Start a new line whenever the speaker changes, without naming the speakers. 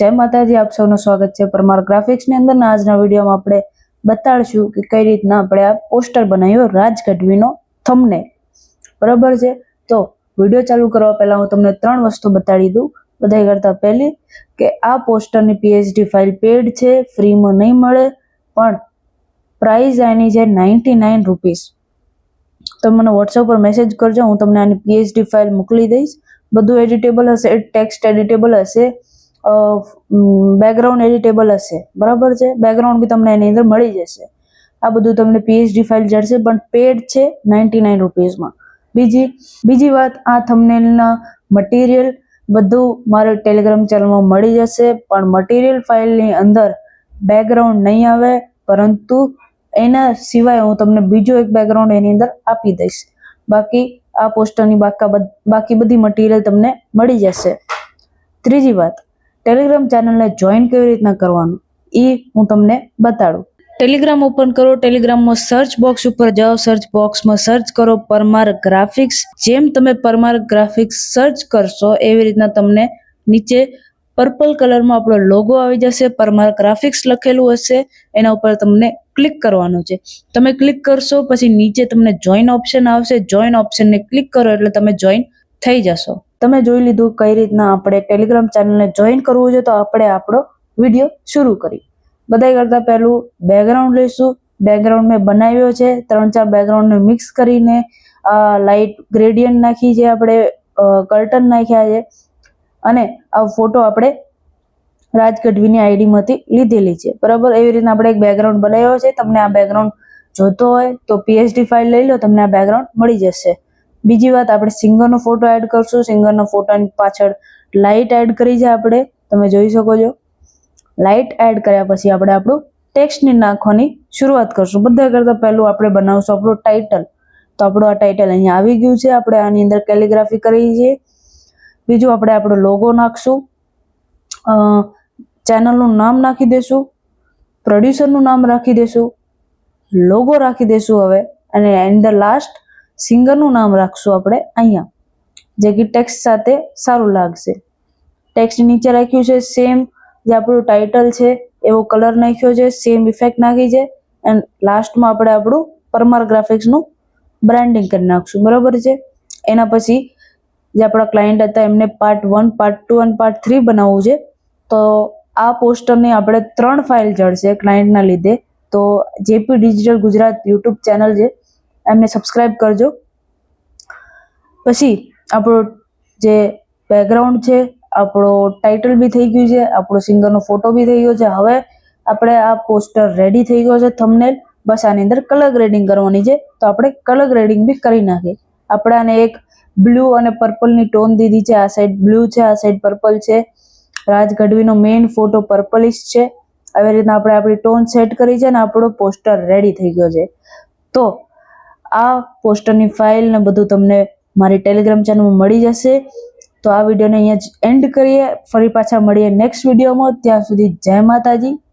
જય માતાજી, આપ સૌનું સ્વાગત છે પરમાર ગ્રાફિક્સની અંદર. આજના વિડીયોમાં આપણે બતાડશું કે કઈ રીતના આપણે આ પોસ્ટર બનાવ્યો રાજ ગઢવીનો થંબનેલ. બરાબર છે. તો વિડીયો ચાલુ કરવા પહેલા હું તમને 3 વસ્તુ બતાડી દઉં. બધા કરતા પહેલી કે આ પોસ્ટરની PHD ફાઇલ પેડ છે, ફ્રીમાં નહીં મળે, પણ પ્રાઇસ આની છે 99 રૂપીસ. તમે મને WhatsApp પર મેસેજ કરજો, હું તમને આની PHD ફાઇલ મોકલી દઈશ. બધું એડિટેબલ હશે, ટેક્સ્ટ એડિટેબલ હશે, બેકગ્રાઉન્ડ એડિટેબલ હશે. બરાબર છે. બેકગ્રાઉન્ડ બી તમને એની અંદર મળી જશે. આ બધું તમને PHD ફાઇલ જશે, પણ પેડ છે 99 રૂપીસમાં. બીજી વાત, આ થંબનેલના મટીરિયલ બધું મારા ટેલિગ્રામ ચેનલમાં મળી જશે, પણ મટીરિયલ ફાઇલની અંદર બેકગ્રાઉન્ડ નહીં આવે, પરંતુ એના સિવાય હું તમને બીજો એક બેકગ્રાઉન્ડ એની અંદર આપી દઈશ. બાકી આ પોસ્ટરની બાકી બધી મટીરિયલ તમને મળી જશે. ત્રીજી વાત, ટેલિગ્રામ ચેનલને જોઈન કેવી રીતના કરવાનું એ હું તમને બતાડું. ટેલિગ્રામ ઓપન કરો, ટેલિગ્રામમાં સર્ચ બોક્સ ઉપર જાઓ, સર્ચ બોક્સમાં સર્ચ કરો પરમાર ગ્રાફિક્સ. જેમ તમે પરમાર ગ્રાફિક્સ સર્ચ કરશો એવી રીતના તમને નીચે પર્પલ કલરમાં આપણો લોગો આવી જશે, પરમાર ગ્રાફિક્સ લખેલું હશે, એના ઉપર તમને ક્લિક કરવાનું છે. તમે ક્લિક કરશો પછી નીચે તમને જોઈન ઓપ્શન આવશે, જોઈન ઓપ્શનને ક્લિક કરો એટલે તમે જોઈન થઈ જશો. તમે જોઈ લીધું કઈ રીતના આપણે ટેલિગ્રામ ચેનલને જોઈન કરવું છે. તો આપણે આપણો વિડીયો શરૂ કરી. બધા કરતા પહેલું બેકગ્રાઉન્ડ લઈશું. બેકગ્રાઉન્ડ મેં બનાવ્યો છે, 3-4 બેકગ્રાઉન્ડને મિક્સ કરીને લાઇટ ગ્રેડિયન્ટ નાખી છે, આપણે કર્ટન નાખ્યા છે, અને આ ફોટો આપણે રાજ ગઢવીની આઈડીમાંથી લીધેલી છે. બરાબર. એવી રીતના આપણે એક બેકગ્રાઉન્ડ બનાવ્યો છે. તમને આ બેકગ્રાઉન્ડ જોતો હોય તો PHD ફાઇલ લઈ લો, તમને આ બેકગ્રાઉન્ડ મળી જશે. બીજી વાત, આપણે સિંગરનો ફોટો એડ કરશું. સિંગરના ફોટાની પાછળ લાઇટ એડ કરી છે આપણે, તમે જોઈ શકો છો. લાઇટ એડ કર્યા પછી આપણે આપણું ટેક્સ્ટને નાખવાની શરૂઆત કરશું. બધા કરતા પહેલું આપણે બનાવશું આપણું ટાઇટલ. તો આપણું આ ટાઇટલ અહીંયા આવી ગયું છે. આપણે આની અંદર કેલિગ્રાફી કરી છે. બીજું, આપણે આપણો લોગો નાખશું, ચેનલનું નામ નાખી દેશું, પ્રોડ્યુસરનું નામ રાખી દેશું, લોગો રાખી દેશું હવે, અને એન્ડ ધ લાસ્ટ સિંગરનું નામ રાખશું આપણે અહીંયા, જે કે ટેક્સ્ટ સાથે સારું લાગશે. ટેક્સ્ટ નીચે રાખ્યું છે સેમ જે આપણું ટાઇટલ છે એવો કલર નાખ્યો છે, સેમ ઇફેક્ટ નાખી છે, એન્ડ લાસ્ટમાં આપણે આપણું પરમાર ગ્રાફિક્સનું બ્રાન્ડિંગ કરી નાખશું. બરાબર છે. એના પછી જે આપણા ક્લાયન્ટ હતા એમને પાર્ટ 1, પાર્ટ 2 અને પાર્ટ 3 બનાવવું છે. તો આ પોસ્ટરની આપણે 3 ફાઇલ જળશે ક્લાયન્ટના લીધે. તો JP digital Gujarat YouTube channel છે, એમને સબસ્ક્રાઇબ કરજો. પછી આપણો જે બેકગ્રાઉન્ડ છે, આપણો ટાઇટલ બી થઈ ગયું છે, આપણો સિંગરનો ફોટો બી થઈ ગયો છે. હવે આપણે આ પોસ્ટર રેડી થઈ ગયો છે થંબનેલ. બસ આની અંદર કલર ગ્રેડિંગ કરવાની છે. તો આપણે કલર ગ્રેડિંગ બી કરી નાખીએ. આપણે આને એક બ્લુ અને પર્પલની ટોન દીધી છે. આ સાઈડ બ્લુ છે, આ સાઈડ પર્પલ છે. રાજ ગઢવીનો મેઇન ફોટો પર્પલિશ છે. આવી રીતના આપણે આપણી ટોન સેટ કરી છે ને આપણો પોસ્ટર રેડી થઈ ગયો છે. તો આ પોસ્ટરની ફાઇલ ને બધું તમને મારી ટેલિગ્રામ ચેનલમાં મળી જશે. તો આ વિડીયોને અહીંયા જ એન્ડ કરીએ. ફરી પાછા મળીએ નેક્સ્ટ વિડીયોમાં. ત્યાં સુધી જય માતાજી,